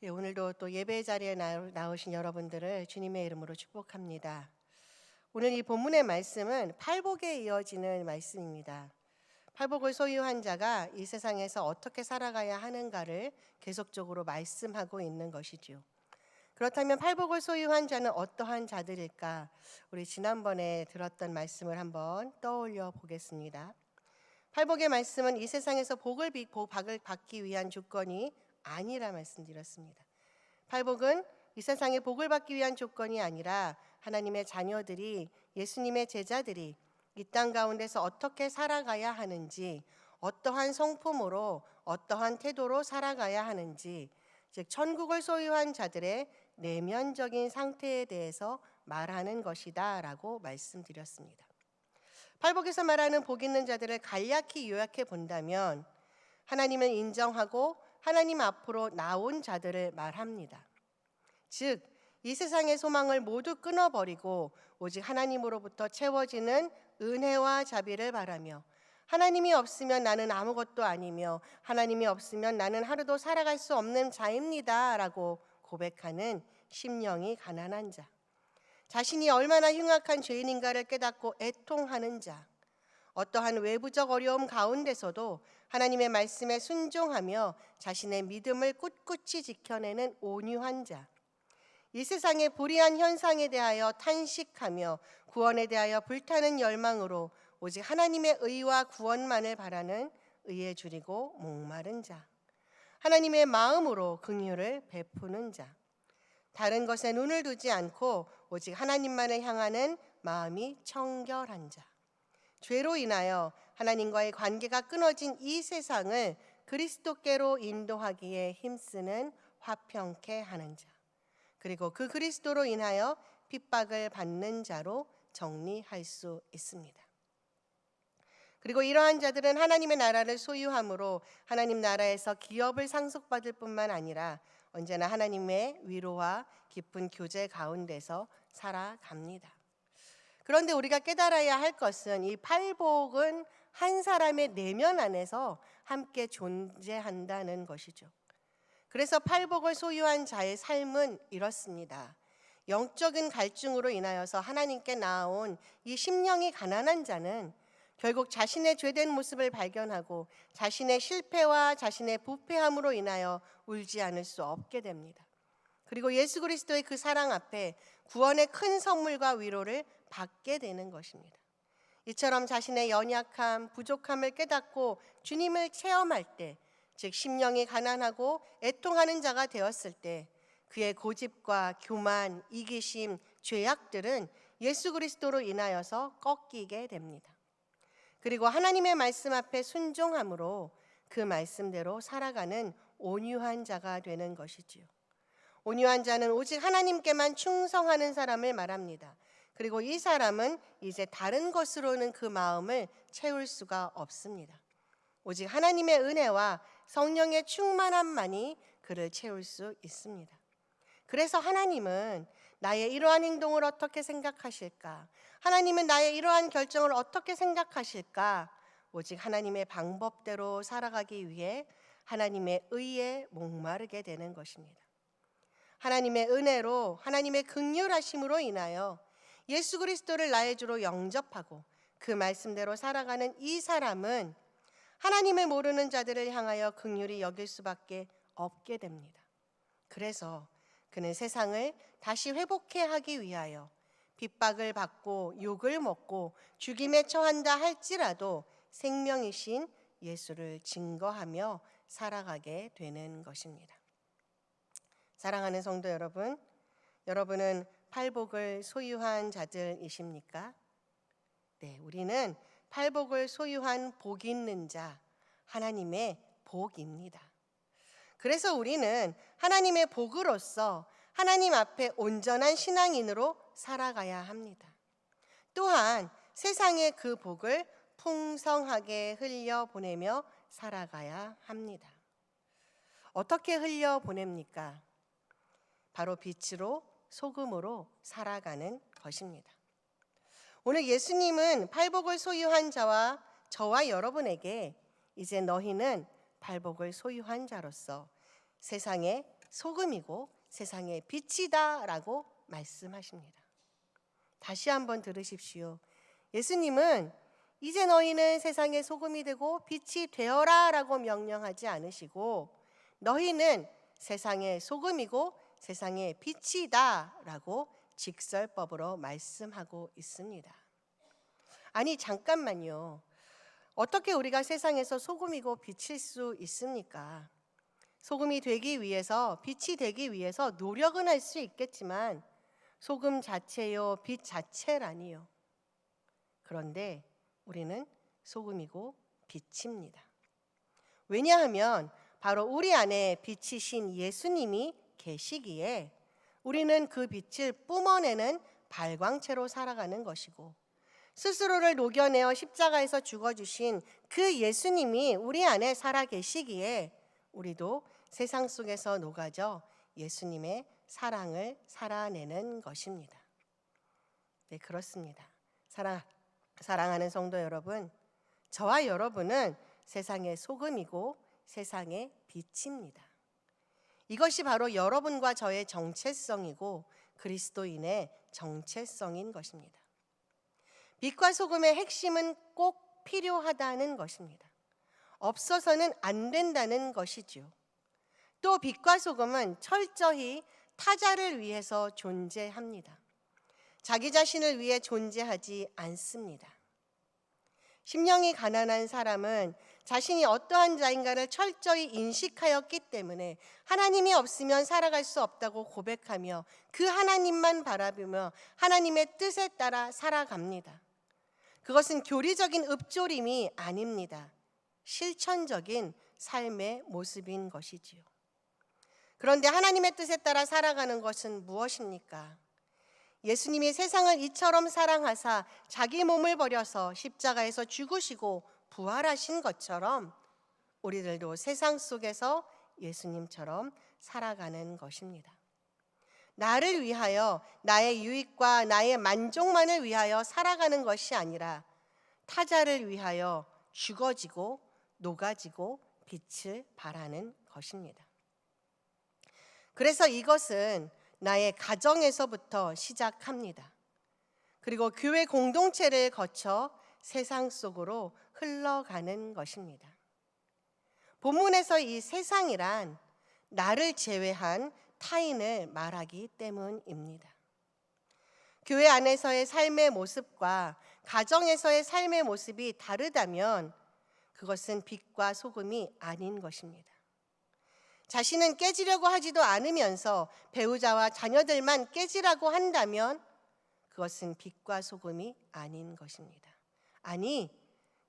예, 오늘도 또 예배 자리에 나오신 여러분들을 주님의 이름으로 축복합니다. 오늘 이 본문의 말씀은 팔복에 이어지는 말씀입니다. 팔복을 소유한 자가 이 세상에서 어떻게 살아가야 하는가를 계속적으로 말씀하고 있는 것이죠. 그렇다면 팔복을 소유한 자는 어떠한 자들일까? 우리 지난번에 들었던 말씀을 한번 떠올려 보겠습니다. 팔복의 말씀은 이 세상에서 복을 받기 위한 조건이 아니라 말씀드렸습니다. 팔복은 이 세상에 복을 받기 위한 조건이 아니라 하나님의 자녀들이, 예수님의 제자들이 이 땅 가운데서 어떻게 살아가야 하는지, 어떠한 성품으로, 어떠한 태도로 살아가야 하는지, 즉 천국을 소유한 자들의 내면적인 상태에 대해서 말하는 것이다 라고 말씀드렸습니다. 팔복에서 말하는 복 있는 자들을 간략히 요약해 본다면 하나님을 인정하고 하나님 앞으로 나온 자들을 말합니다. 즉, 이 세상의 소망을 모두 끊어버리고 오직 하나님으로부터 채워지는 은혜와 자비를 바라며 하나님이 없으면 나는 아무것도 아니며 하나님이 없으면 나는 하루도 살아갈 수 없는 자입니다 라고 고백하는 심령이 가난한 자, 자신이 얼마나 흉악한 죄인인가를 깨닫고 애통하는 자, 어떠한 외부적 어려움 가운데서도 하나님의 말씀에 순종하며 자신의 믿음을 꿋꿋이 지켜내는 온유한 자, 이 세상의 불의한 현상에 대하여 탄식하며 구원에 대하여 불타는 열망으로 오직 하나님의 의와 구원만을 바라는 의에 줄이고 목마른 자, 하나님의 마음으로 긍휼을 베푸는 자, 다른 것에 눈을 두지 않고 오직 하나님만을 향하는 마음이 청결한 자, 죄로 인하여 하나님과의 관계가 끊어진 이 세상을 그리스도께로 인도하기에 힘쓰는 화평케 하는 자, 그리고 그 그리스도로 인하여 핍박을 받는 자로 정리할 수 있습니다. 그리고 이러한 자들은 하나님의 나라를 소유함으로 하나님 나라에서 기업을 상속받을 뿐만 아니라 언제나 하나님의 위로와 깊은 교제 가운데서 살아갑니다. 그런데 우리가 깨달아야 할 것은 이 팔복은 한 사람의 내면 안에서 함께 존재한다는 것이죠. 그래서 팔복을 소유한 자의 삶은 이렇습니다. 영적인 갈증으로 인하여서 하나님께 나아온 이 심령이 가난한 자는 결국 자신의 죄된 모습을 발견하고 자신의 실패와 자신의 부패함으로 인하여 울지 않을 수 없게 됩니다. 그리고 예수 그리스도의 그 사랑 앞에 구원의 큰 선물과 위로를 받게 되는 것입니다. 이처럼 자신의 연약함, 부족함을 깨닫고 주님을 체험할 때, 즉 심령이 가난하고 애통하는 자가 되었을 때 그의 고집과 교만, 이기심, 죄악들은 예수 그리스도로 인하여서 꺾이게 됩니다. 그리고 하나님의 말씀 앞에 순종함으로 그 말씀대로 살아가는 온유한 자가 되는 것이지요. 온유한 자는 오직 하나님께만 충성하는 사람을 말합니다. 그리고 이 사람은 이제 다른 것으로는 그 마음을 채울 수가 없습니다. 오직 하나님의 은혜와 성령의 충만함만이 그를 채울 수 있습니다. 그래서 하나님은 나의 이러한 행동을 어떻게 생각하실까? 하나님은 나의 이러한 결정을 어떻게 생각하실까? 오직 하나님의 방법대로 살아가기 위해 하나님의 의에 목마르게 되는 것입니다. 하나님의 은혜로, 하나님의 긍휼하심으로 인하여 예수 그리스도를 나의 주로 영접하고 그 말씀대로 살아가는 이 사람은 하나님을 모르는 자들을 향하여 긍휼히 여길 수밖에 없게 됩니다. 그래서 그는 세상을 다시 회복해 하기 위하여 핍박을 받고 욕을 먹고 죽임에 처한다 할지라도 생명이신 예수를 증거하며 살아가게 되는 것입니다. 사랑하는 성도 여러분, 여러분은 팔복을 소유한 자들이십니까? 네, 우리는 팔복을 소유한 복 있는 자, 하나님의 복입니다. 그래서 우리는 하나님의 복으로서 하나님 앞에 온전한 신앙인으로 살아가야 합니다. 또한 세상의 그 복을 풍성하게 흘려보내며 살아가야 합니다. 어떻게 흘려보냅니까? 바로 빛으로, 소금으로 살아가는 것입니다. 오늘 예수님은 팔복을 소유한 자와 저와 여러분에게 이제 너희는 팔복을 소유한 자로서 세상에 소금이고 세상의 빛이다라고 말씀하십니다. 다시 한번 들으십시오. 예수님은 이제 너희는 세상의 소금이 되고 빛이 되어라라고 명령하지 않으시고 너희는 세상의 소금이고 세상의 빛이다라고 직설법으로 말씀하고 있습니다. 아니 잠깐만요. 어떻게 우리가 세상에서 소금이고 빛일 수 있습니까? 소금이 되기 위해서, 빛이 되기 위해서 노력은 할 수 있겠지만 소금 자체요, 빛 자체라니요. 그런데 우리는 소금이고 빛입니다. 왜냐하면 바로 우리 안에 빛이신 예수님이 계시기에 우리는 그 빛을 뿜어내는 발광체로 살아가는 것이고, 스스로를 녹여내어 십자가에서 죽어주신 그 예수님이 우리 안에 살아 계시기에 우리도 세상 속에서 녹아져 예수님의 사랑을 살아내는 것입니다. 네, 그렇습니다. 사랑하는 성도 여러분, 저와 여러분은 세상의 소금이고 세상의 빛입니다. 이것이 바로 여러분과 저의 정체성이고 그리스도인의 정체성인 것입니다. 빛과 소금의 핵심은 꼭 필요하다는 것입니다. 없어서는 안 된다는 것이지요. 또 빛과 소금은 철저히 타자를 위해서 존재합니다. 자기 자신을 위해 존재하지 않습니다. 심령이 가난한 사람은 자신이 어떠한 자인가를 철저히 인식하였기 때문에 하나님이 없으면 살아갈 수 없다고 고백하며 그 하나님만 바라보며 하나님의 뜻에 따라 살아갑니다. 그것은 교리적인 읊조림이 아닙니다. 실천적인 삶의 모습인 것이지요. 그런데 하나님의 뜻에 따라 살아가는 것은 무엇입니까? 예수님이 세상을 이처럼 사랑하사 자기 몸을 버려서 십자가에서 죽으시고 부활하신 것처럼 우리들도 세상 속에서 예수님처럼 살아가는 것입니다. 나를 위하여, 나의 유익과 나의 만족만을 위하여 살아가는 것이 아니라 타자를 위하여 죽어지고 녹아지고 빛을 발하는 것입니다. 그래서 이것은 나의 가정에서부터 시작합니다. 그리고 교회 공동체를 거쳐 세상 속으로 흘러가는 것입니다. 본문에서 이 세상이란 나를 제외한 타인을 말하기 때문입니다. 교회 안에서의 삶의 모습과 가정에서의 삶의 모습이 다르다면 그것은 빛과 소금이 아닌 것입니다. 자신은 깨지려고 하지도 않으면서 배우자와 자녀들만 깨지라고 한다면 그것은 빛과 소금이 아닌 것입니다. 아니,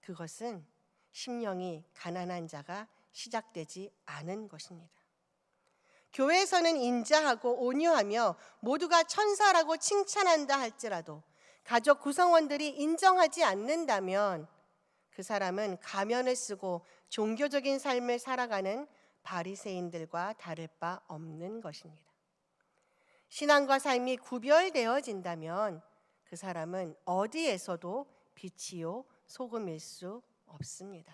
그것은 심령이 가난한 자가 시작되지 않은 것입니다. 교회에서는 인자하고 온유하며 모두가 천사라고 칭찬한다 할지라도 가족 구성원들이 인정하지 않는다면 그 사람은 가면을 쓰고 종교적인 삶을 살아가는 바리새인들과 다를 바 없는 것입니다. 신앙과 삶이 구별되어진다면 그 사람은 어디에서도 빛이요 소금일 수 없습니다.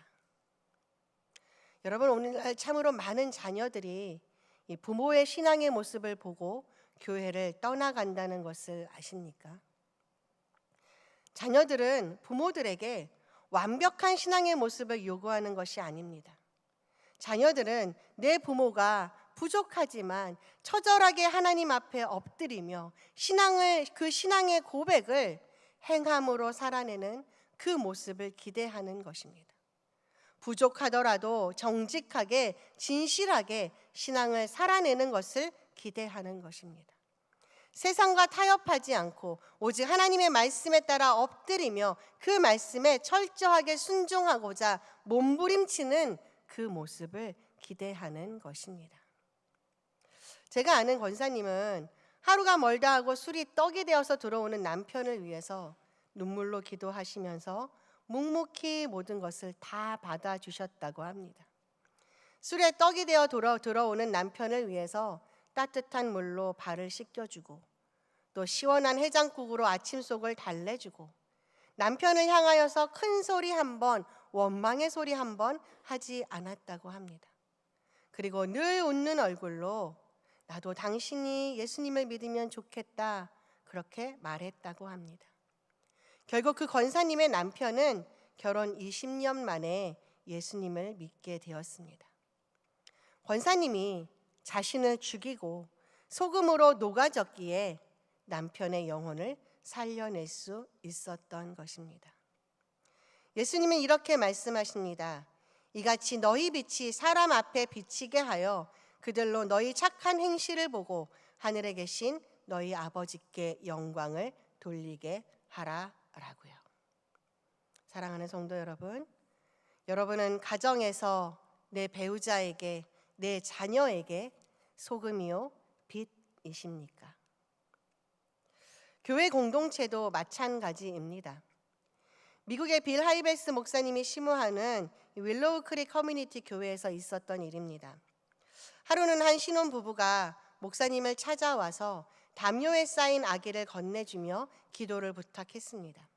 여러분, 오늘날 참으로 많은 자녀들이 이 부모의 신앙의 모습을 보고 교회를 떠나간다는 것을 아십니까? 자녀들은 부모들에게 완벽한 신앙의 모습을 요구하는 것이 아닙니다. 자녀들은 내 부모가 부족하지만 처절하게 하나님 앞에 엎드리며 그 신앙의 고백을 행함으로 살아내는 그 모습을 기대하는 것입니다. 부족하더라도 정직하게 진실하게 신앙을 살아내는 것을 기대하는 것입니다. 세상과 타협하지 않고 오직 하나님의 말씀에 따라 엎드리며 그 말씀에 철저하게 순종하고자 몸부림치는 그 모습을 기대하는 것입니다. 제가 아는 권사님은 하루가 멀다 하고 술이 떡이 되어서 들어오는 남편을 위해서 눈물로 기도하시면서 묵묵히 모든 것을 다 받아주셨다고 합니다. 술에 떡이 되어 들어오는 남편을 위해서 따뜻한 물로 발을 씻겨주고 또 시원한 해장국으로 아침 속을 달래주고 남편을 향하여서 큰 소리 한 번, 원망의 소리 한 번 하지 않았다고 합니다. 그리고 늘 웃는 얼굴로 나도 당신이 예수님을 믿으면 좋겠다 그렇게 말했다고 합니다. 결국 그 권사님의 남편은 결혼 20년 만에 예수님을 믿게 되었습니다. 권사님이 자신을 죽이고 소금으로 녹아졌기에 남편의 영혼을 살려낼 수 있었던 것입니다. 예수님은 이렇게 말씀하십니다. 이같이 너희 빛이 사람 앞에 비치게 하여 그들로 너희 착한 행실을 보고 하늘에 계신 너희 아버지께 영광을 돌리게 하라라고요. 사랑하는 성도 여러분, 여러분은 가정에서 내 배우자에게, 내 자녀에게 소금이요 빛이십니까? 교회 공동체도 마찬가지입니다. 미국의 빌 하이베스 목사님이 심우하는 윌로우 크릭 커뮤니티 교회에서 있었던 일입니다. 하루는 한 신혼부부가 목사님을 찾아와서 담요에 쌓인 아기를 건네주며 기도를 부탁했습니다.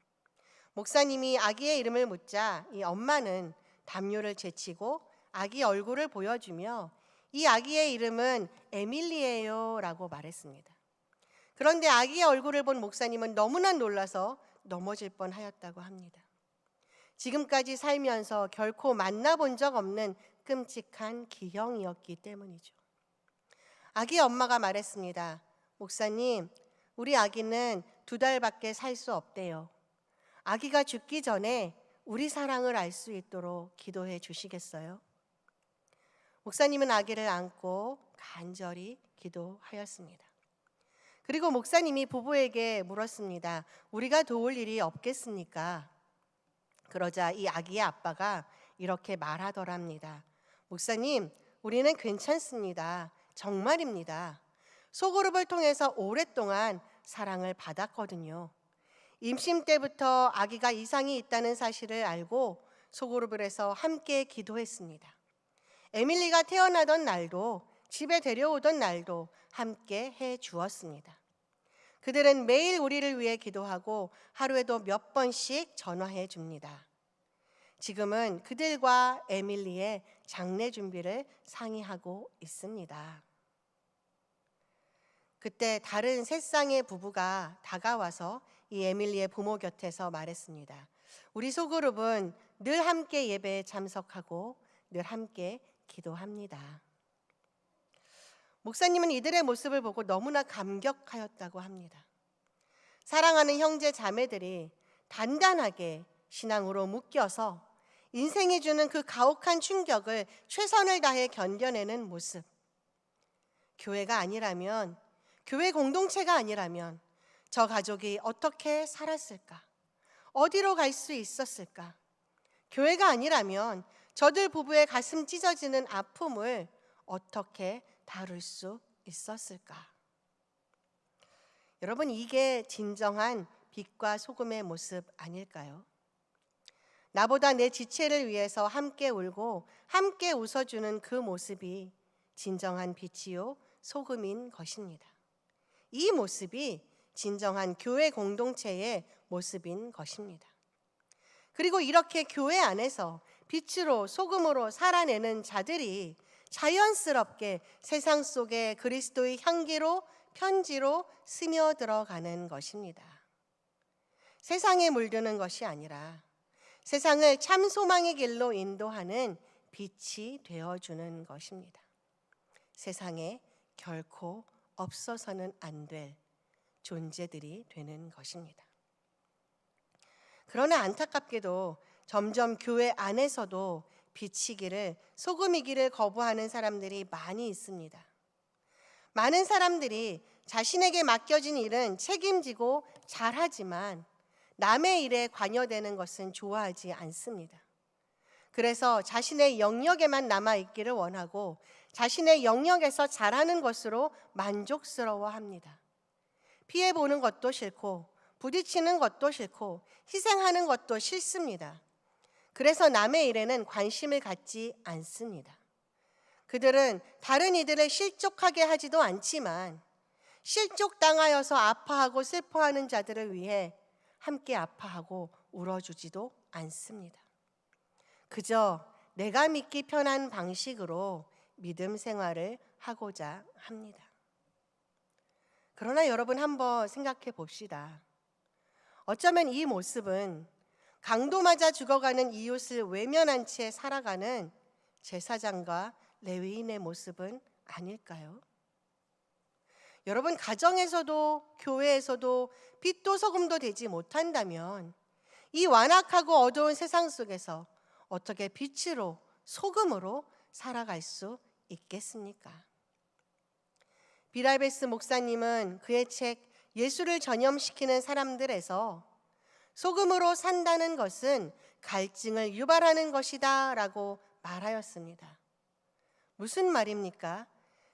목사님이 아기의 이름을 묻자 이 엄마는 담요를 제치고 아기 얼굴을 보여주며 이 아기의 이름은 에밀리예요 라고 말했습니다. 그런데 아기의 얼굴을 본 목사님은 너무나 놀라서 넘어질 뻔하였다고 합니다. 지금까지 살면서 결코 만나본 적 없는 끔찍한 기형이었기 때문이죠. 아기 엄마가 말했습니다. 목사님, 우리 아기는 2달밖에 살 수 없대요. 아기가 죽기 전에 우리 사랑을 알 수 있도록 기도해 주시겠어요? 목사님은 아기를 안고 간절히 기도하였습니다. 그리고 목사님이 부부에게 물었습니다. 우리가 도울 일이 없겠습니까? 그러자 이 아기의 아빠가 이렇게 말하더랍니다. 목사님, 우리는 괜찮습니다. 정말입니다. 소그룹을 통해서 오랫동안 사랑을 받았거든요. 임신 때부터 아기가 이상이 있다는 사실을 알고 소그룹을 해서 함께 기도했습니다. 에밀리가 태어나던 날도 집에 데려오던 날도 함께 해 주었습니다. 그들은 매일 우리를 위해 기도하고 하루에도 몇 번씩 전화해 줍니다. 지금은 그들과 에밀리의 장례 준비를 상의하고 있습니다. 그때 다른 세 쌍의 부부가 다가와서 이 에밀리의 부모 곁에서 말했습니다. 우리 소그룹은 늘 함께 예배에 참석하고 늘 함께 기도합니다. 목사님은 이들의 모습을 보고 너무나 감격하였다고 합니다. 사랑하는 형제 자매들이 단단하게 신앙으로 묶여서 인생이 주는 그 가혹한 충격을 최선을 다해 견뎌내는 모습. 교회가 아니라면, 교회 공동체가 아니라면 저 가족이 어떻게 살았을까? 어디로 갈 수 있었을까? 교회가 아니라면 저들 부부의 가슴 찢어지는 아픔을 어떻게 다룰 수 있었을까? 여러분, 이게 진정한 빛과 소금의 모습 아닐까요? 나보다 내 지체를 위해서 함께 울고 함께 웃어주는 그 모습이 진정한 빛이요 소금인 것입니다. 이 모습이 진정한 교회 공동체의 모습인 것입니다. 그리고 이렇게 교회 안에서 빛으로 소금으로 살아내는 자들이 자연스럽게 세상 속에 그리스도의 향기로 편지로 스며들어가는 것입니다. 세상에 물드는 것이 아니라 세상을 참 소망의 길로 인도하는 빛이 되어주는 것입니다. 세상에 결코 없어서는 안 될 존재들이 되는 것입니다. 그러나 안타깝게도 점점 교회 안에서도 빛이기를 소금이기를 거부하는 사람들이 많이 있습니다. 많은 사람들이 자신에게 맡겨진 일은 책임지고 잘하지만 남의 일에 관여되는 것은 좋아하지 않습니다. 그래서 자신의 영역에만 남아있기를 원하고 자신의 영역에서 잘하는 것으로 만족스러워합니다. 피해보는 것도 싫고 부딪히는 것도 싫고 희생하는 것도 싫습니다. 그래서 남의 일에는 관심을 갖지 않습니다. 그들은 다른 이들을 실족하게 하지도 않지만 실족당하여서 아파하고 슬퍼하는 자들을 위해 함께 아파하고 울어주지도 않습니다. 그저 내가 믿기 편한 방식으로 믿음 생활을 하고자 합니다. 그러나 여러분 한번 생각해 봅시다. 어쩌면 이 모습은 강도 맞아 죽어가는 이웃을 외면한 채 살아가는 제사장과 레위인의 모습은 아닐까요? 여러분, 가정에서도 교회에서도 빛도 소금도 되지 못한다면 이 완악하고 어두운 세상 속에서 어떻게 빛으로 소금으로 살아갈 수 있겠습니까? 비라베스 목사님은 그의 책 예수를 전염시키는 사람들에서 소금으로 산다는 것은 갈증을 유발하는 것이다 라고 말하였습니다. 무슨 말입니까?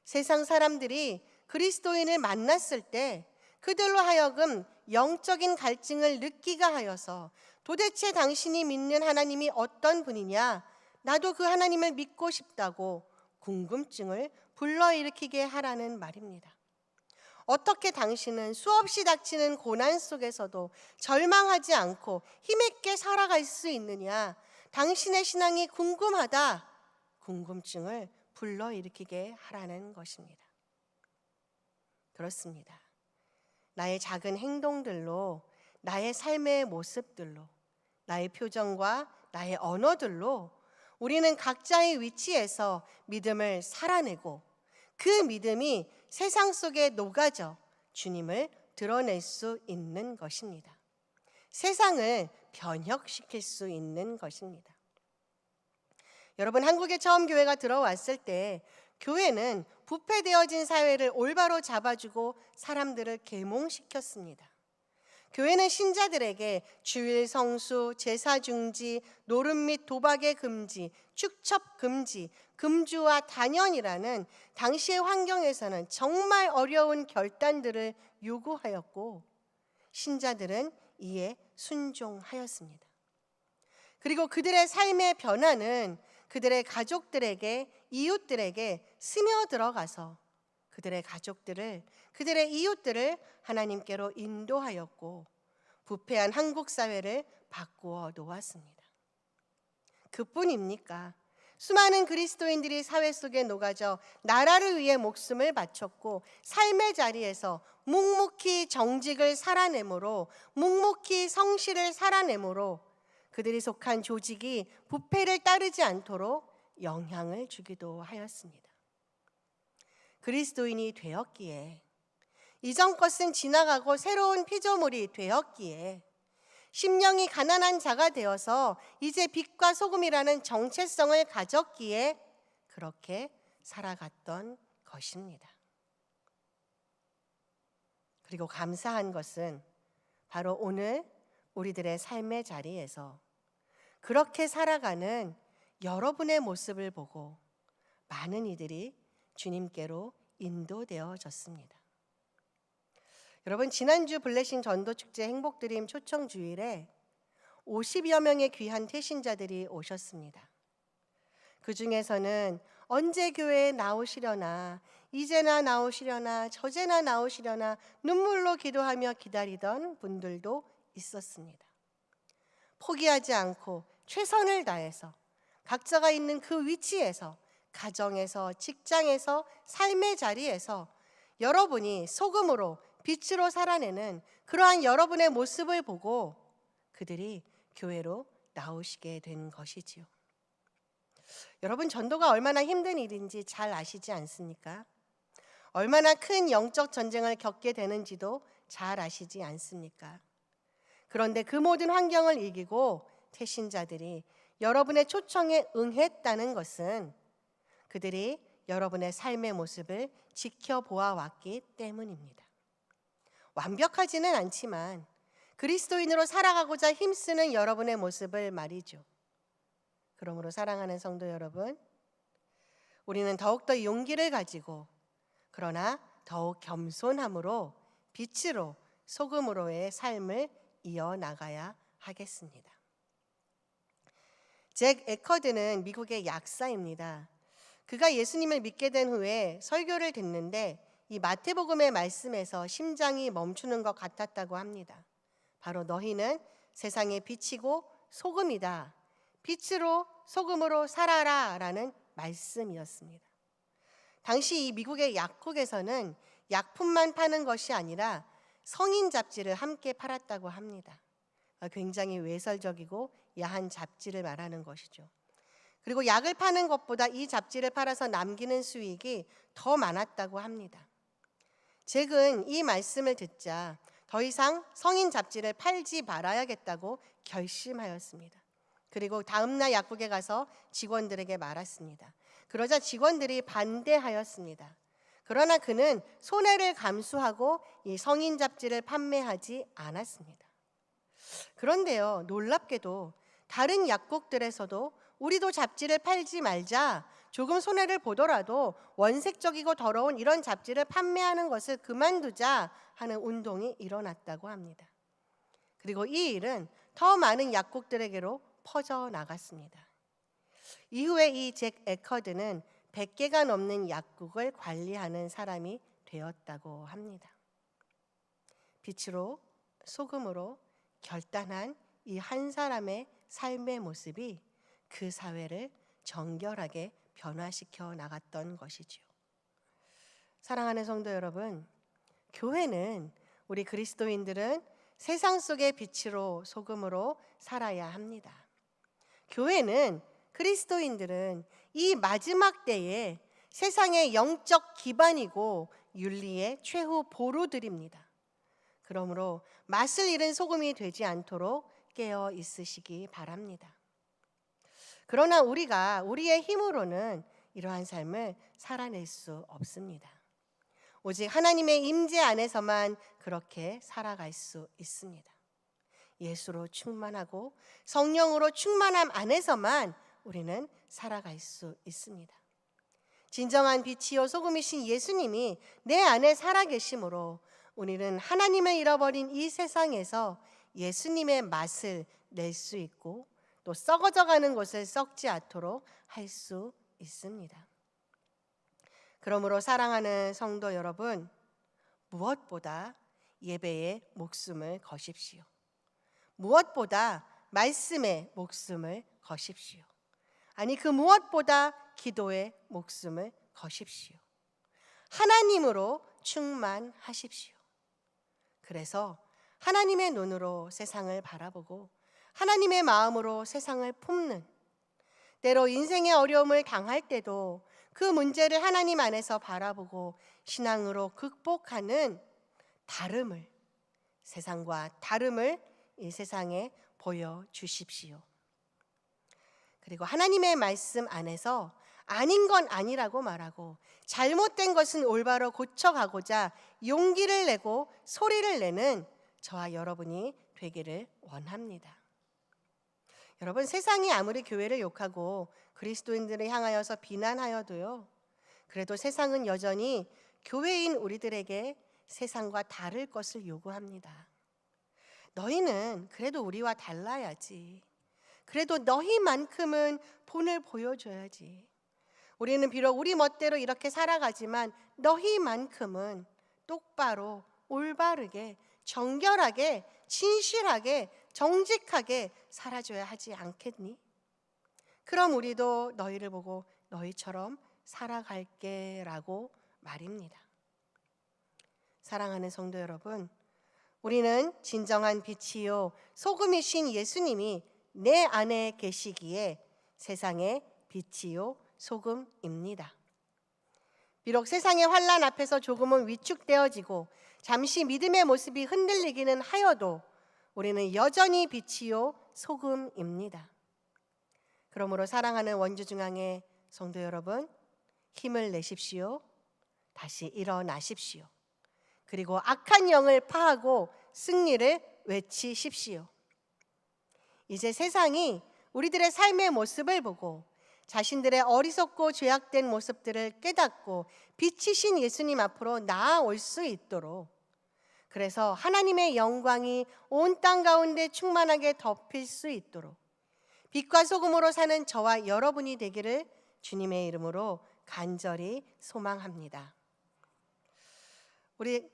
세상 사람들이 그리스도인을 만났을 때 그들로 하여금 영적인 갈증을 느끼게 하여서 도대체 당신이 믿는 하나님이 어떤 분이냐, 나도 그 하나님을 믿고 싶다고 궁금증을 불러일으키게 하라는 말입니다. 어떻게 당신은 수없이 닥치는 고난 속에서도 절망하지 않고 힘있게 살아갈 수 있느냐, 당신의 신앙이 궁금하다, 궁금증을 불러일으키게 하라는 것입니다. 그렇습니다. 나의 작은 행동들로, 나의 삶의 모습들로, 나의 표정과 나의 언어들로 우리는 각자의 위치에서 믿음을 살아내고 그 믿음이 세상 속에 녹아져 주님을 드러낼 수 있는 것입니다. 세상을 변혁시킬 수 있는 것입니다. 여러분, 한국에 처음 교회가 들어왔을 때 교회는 부패되어진 사회를 올바로 잡아주고 사람들을 계몽시켰습니다. 교회는 신자들에게 주일 성수, 제사 중지, 노름 및 도박의 금지, 축첩 금지, 금주와 단연이라는 당시의 환경에서는 정말 어려운 결단들을 요구하였고 신자들은 이에 순종하였습니다. 그리고 그들의 삶의 변화는 그들의 가족들에게, 이웃들에게 스며들어가서 그들의 가족들을, 그들의 이웃들을 하나님께로 인도하였고 부패한 한국 사회를 바꾸어 놓았습니다. 그뿐입니까? 수많은 그리스도인들이 사회 속에 녹아져 나라를 위해 목숨을 바쳤고 삶의 자리에서 묵묵히 정직을 살아내므로, 묵묵히 성실을 살아내므로 그들이 속한 조직이 부패를 따르지 않도록 영향을 주기도 하였습니다. 그리스도인이 되었기에, 이전 것은 지나가고 새로운 피조물이 되었기에, 심령이 가난한 자가 되어서 이제 빛과 소금이라는 정체성을 가졌기에 그렇게 살아갔던 것입니다. 그리고 감사한 것은 바로 오늘 우리들의 삶의 자리에서 그렇게 살아가는 여러분의 모습을 보고 많은 이들이 주님께로 인도되어졌습니다. 여러분, 지난주 블레싱 전도축제 행복드림 초청주일에 50여 명의 귀한 태신자들이 오셨습니다. 그 중에서는 언제 교회에 나오시려나, 이제나 나오시려나, 저제나 나오시려나 눈물로 기도하며 기다리던 분들도 있었습니다. 포기하지 않고 최선을 다해서 각자가 있는 그 위치에서, 가정에서, 직장에서, 삶의 자리에서 여러분이 소금으로, 빛으로 살아내는 그러한 여러분의 모습을 보고 그들이 교회로 나오시게 된 것이지요. 여러분, 전도가 얼마나 힘든 일인지 잘 아시지 않습니까? 얼마나 큰 영적 전쟁을 겪게 되는지도 잘 아시지 않습니까? 그런데 그 모든 환경을 이기고 태신자들이 여러분의 초청에 응했다는 것은 그들이 여러분의 삶의 모습을 지켜보아 왔기 때문입니다. 완벽하지는 않지만 그리스도인으로 살아가고자 힘쓰는 여러분의 모습을 말이죠. 그러므로 사랑하는 성도 여러분, 우리는 더욱더 용기를 가지고, 그러나 더욱 겸손함으로 빛으로, 소금으로의 삶을 이어나가야 하겠습니다. 잭 에커드는 미국의 약사입니다. 그가 예수님을 믿게 된 후에 설교를 듣는데 이 마태복음의 말씀에서 심장이 멈추는 것 같았다고 합니다. 바로 너희는 세상의 빛이고 소금이다. 빛으로 소금으로 살아라 라는 말씀이었습니다. 당시 이 미국의 약국에서는 약품만 파는 것이 아니라 성인 잡지를 함께 팔았다고 합니다. 굉장히 외설적이고 야한 잡지를 말하는 것이죠. 그리고 약을 파는 것보다 이 잡지를 팔아서 남기는 수익이 더 많았다고 합니다. 잭은 이 말씀을 듣자 더 이상 성인 잡지를 팔지 말아야겠다고 결심하였습니다. 그리고 다음날 약국에 가서 직원들에게 말했습니다. 그러자 직원들이 반대하였습니다. 그러나 그는 손해를 감수하고 이 성인 잡지를 판매하지 않았습니다. 그런데요, 놀랍게도 다른 약국들에서도 우리도 잡지를 팔지 말자, 조금 손해를 보더라도 원색적이고 더러운 이런 잡지를 판매하는 것을 그만두자 하는 운동이 일어났다고 합니다. 그리고 이 일은 더 많은 약국들에게로 퍼져나갔습니다. 이후에 이 잭 에커드는 100개가 넘는 약국을 관리하는 사람이 되었다고 합니다. 빛으로 소금으로 결단한 이 한 사람의 삶의 모습이 그 사회를 정결하게 변화시켜 나갔던 것이지요. 사랑하는 성도 여러분, 교회는 우리 그리스도인들은 세상 속의 빛으로 소금으로 살아야 합니다. 교회는 그리스도인들은 이 마지막 때에 세상의 영적 기반이고 윤리의 최후 보루들입니다. 그러므로 맛을 잃은 소금이 되지 않도록 깨어 있으시기 바랍니다. 그러나 우리가 우리의 힘으로는 이러한 삶을 살아낼 수 없습니다. 오직 하나님의 임재 안에서만 그렇게 살아갈 수 있습니다. 예수로 충만하고 성령으로 충만함 안에서만 우리는 살아갈 수 있습니다. 진정한 빛이요 소금이신 예수님이 내 안에 살아계심으로 우리는 하나님을 잃어버린 이 세상에서 예수님의 맛을 낼 수 있고 또 썩어져가는 것을 썩지 않도록 할 수 있습니다. 그러므로 사랑하는 성도 여러분, 무엇보다 예배에 목숨을 거십시오. 무엇보다 말씀에 목숨을 거십시오. 아니 그 무엇보다 기도에 목숨을 거십시오. 하나님으로 충만하십시오. 그래서 하나님의 눈으로 세상을 바라보고 하나님의 마음으로 세상을 품는, 때로 인생의 어려움을 당할 때도 그 문제를 하나님 안에서 바라보고 신앙으로 극복하는 다름을, 세상과 다름을 이 세상에 보여주십시오. 그리고 하나님의 말씀 안에서 아닌 건 아니라고 말하고 잘못된 것은 올바로 고쳐가고자 용기를 내고 소리를 내는 저와 여러분이 되기를 원합니다. 여러분, 세상이 아무리 교회를 욕하고 그리스도인들을 향하여서 비난하여도요, 그래도 세상은 여전히 교회인 우리들에게 세상과 다를 것을 요구합니다. 너희는 그래도 우리와 달라야지. 그래도 너희만큼은 본을 보여줘야지. 우리는 비록 우리 멋대로 이렇게 살아가지만 너희만큼은 똑바로 올바르게 정결하게 진실하게 정직하게 살아줘야 하지 않겠니? 그럼 우리도 너희를 보고 너희처럼 살아갈게 라고 말입니다. 사랑하는 성도 여러분, 우리는 진정한 빛이요 소금이신 예수님이 내 안에 계시기에 세상의 빛이요 소금입니다. 비록 세상의 환난 앞에서 조금은 위축되어지고 잠시 믿음의 모습이 흔들리기는 하여도 우리는 여전히 빛이요 소금입니다. 그러므로 사랑하는 원주중앙의 성도 여러분, 힘을 내십시오. 다시 일어나십시오. 그리고 악한 영을 파하고 승리를 외치십시오. 이제 세상이 우리들의 삶의 모습을 보고 자신들의 어리석고 죄악된 모습들을 깨닫고 빛이신 예수님 앞으로 나아올 수 있도록, 그래서 하나님의 영광이 온 땅 가운데 충만하게 덮일 수 있도록 빛과 소금으로 사는 저와 여러분이 되기를 주님의 이름으로 간절히 소망합니다. 우리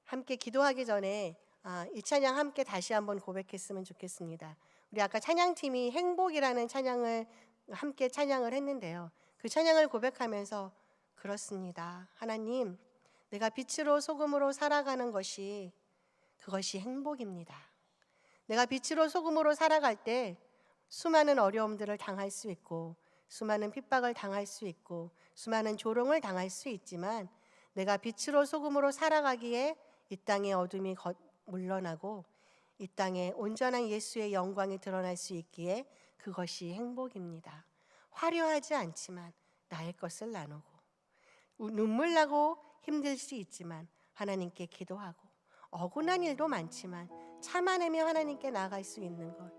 함께 기도하기 전에 이 찬양 함께 다시 한번 고백했으면 좋겠습니다. 우리 아까 찬양팀이 행복이라는 찬양을 함께 찬양을 했는데요. 그 찬양을 고백하면서 그렇습니다. 하나님, 내가 빛으로 소금으로 살아가는 것이 그것이 행복입니다. 내가 빛으로 소금으로 살아갈 때 수많은 어려움들을 당할 수 있고 수많은 핍박을 당할 수 있고 수많은 조롱을 당할 수 있지만 내가 빛으로 소금으로 살아가기에 이 땅의 어둠이 물러나고 이 땅에 온전한 예수의 영광이 드러날 수 있기에 그것이 행복입니다. 화려하지 않지만 나의 것을 나누고 눈물 나고 힘들 수 있지만 하나님께 기도하고 억울한 일도 많지만 참아내며 하나님께 나아갈 수 있는 것,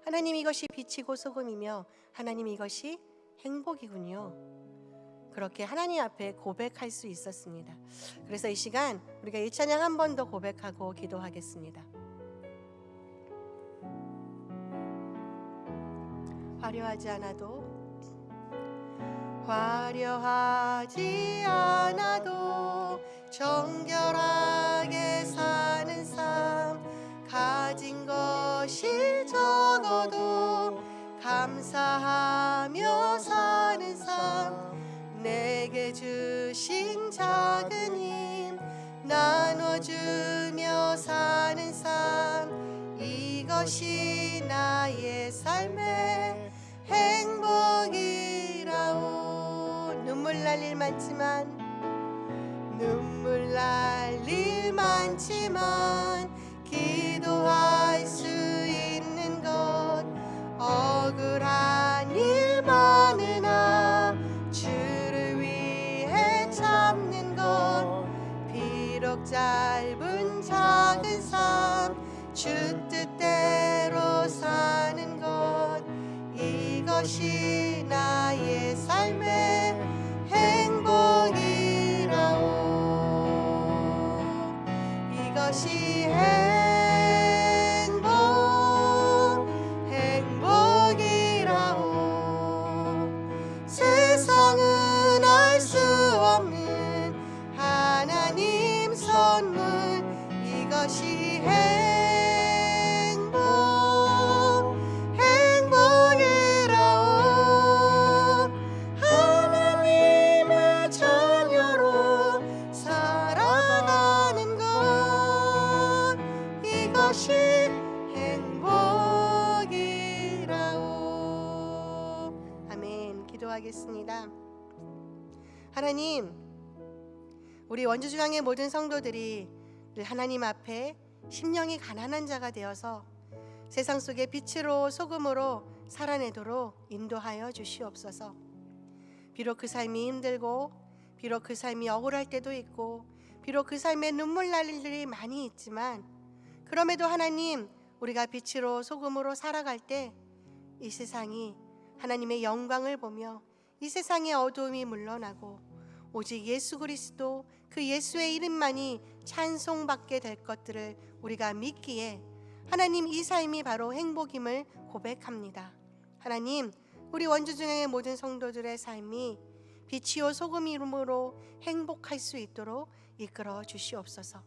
하나님 이것이 빛이고 소금이며 하나님 이것이 행복이군요. 그렇게 하나님 앞에 고백할 수 있었습니다. 그래서 이 시간 우리가 이 찬양 한 번 더 고백하고 기도하겠습니다. 화려하지 않아도 정결하게 사는 삶, 가진 것이 적어도 감사하며 사는 삶, 내게 주신 작은 힘 나눠주며 사는 삶, 이것이 나의 삶의 행복이라오. 눈물 날 일 많지만 기도할 수 있는 것, 억울한 일 많으나 주를 위해 참는 것, 비록 짧은 작은 삶 주 뜻대로 사는 것, 이것이 나의 삶의 행복이라오. 이것이 행복이라오. 세상은 알 수 없는 하나님 선물, 이것이 행복이라오. 하나님의 자녀로 살아가는 것, 이것이 행복이라오. 아멘. 기도하겠습니다. 하나님, 우리 원주중앙의 모든 성도들이 늘 하나님 앞에 심령이 가난한 자가 되어서 세상 속에 빛으로 소금으로 살아내도록 인도하여 주시옵소서. 비록 그 삶이 힘들고 비록 그 삶이 억울할 때도 있고 비록 그 삶에 눈물 날 일들이 많이 있지만, 그럼에도 하나님, 우리가 빛으로 소금으로 살아갈 때 이 세상이 하나님의 영광을 보며 이 세상의 어두움이 물러나고 오직 예수 그리스도, 그 예수의 이름만이 찬송받게 될 것들을 우리가 믿기에 하나님, 이 삶이 바로 행복임을 고백합니다. 하나님, 우리 원주중앙의 모든 성도들의 삶이 빛이요 소금이름으로 행복할 수 있도록 이끌어 주시옵소서.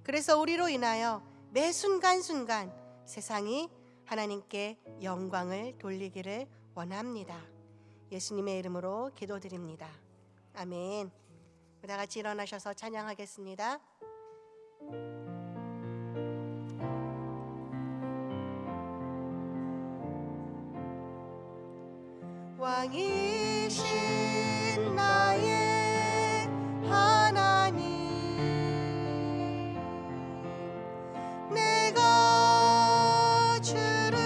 그래서 우리로 인하여 매 순간순간 세상이 하나님께 영광을 돌리기를 원합니다. 예수님의 이름으로 기도드립니다. 아멘. 다 같이 일어나셔서 찬양하겠습니다. 왕이신 나의 하나님, 내가 주를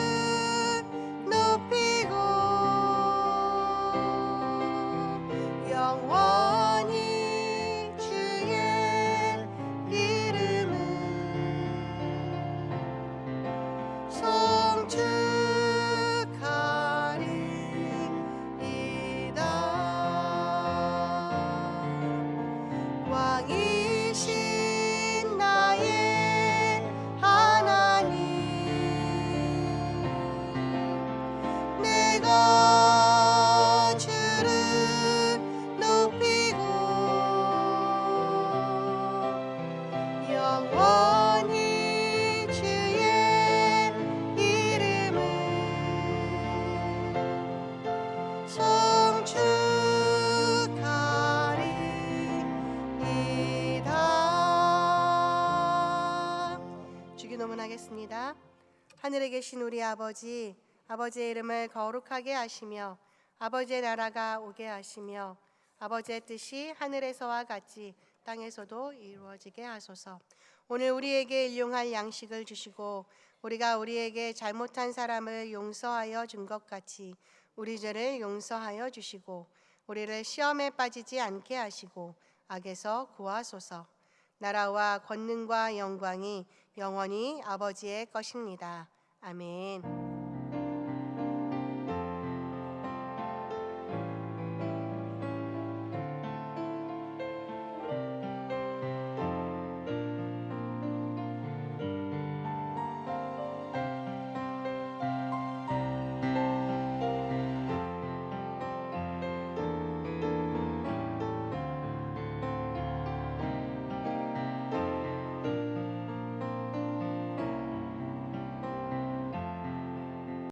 높이고 영원히 주의 이름을 송축하리이다. 왕이신 나의 하나님, 내가 주를 높이고 영원히 주의 이름을 송축하리이다. 기도하겠습니다. 하늘에 계신 우리 아버지, 아버지의 이름을 거룩하게 하시며 아버지의 나라가 오게 하시며 아버지의 뜻이 하늘에서와 같이 땅에서도 이루어지게 하소서. 오늘 우리에게 일용할 양식을 주시고 우리가 우리에게 잘못한 사람을 용서하여 준 것 같이 우리 죄를 용서하여 주시고 우리를 시험에 빠지지 않게 하시고 악에서 구하소서. 나라와 권능과 영광이 영원히 아버지의 것입니다. 아멘.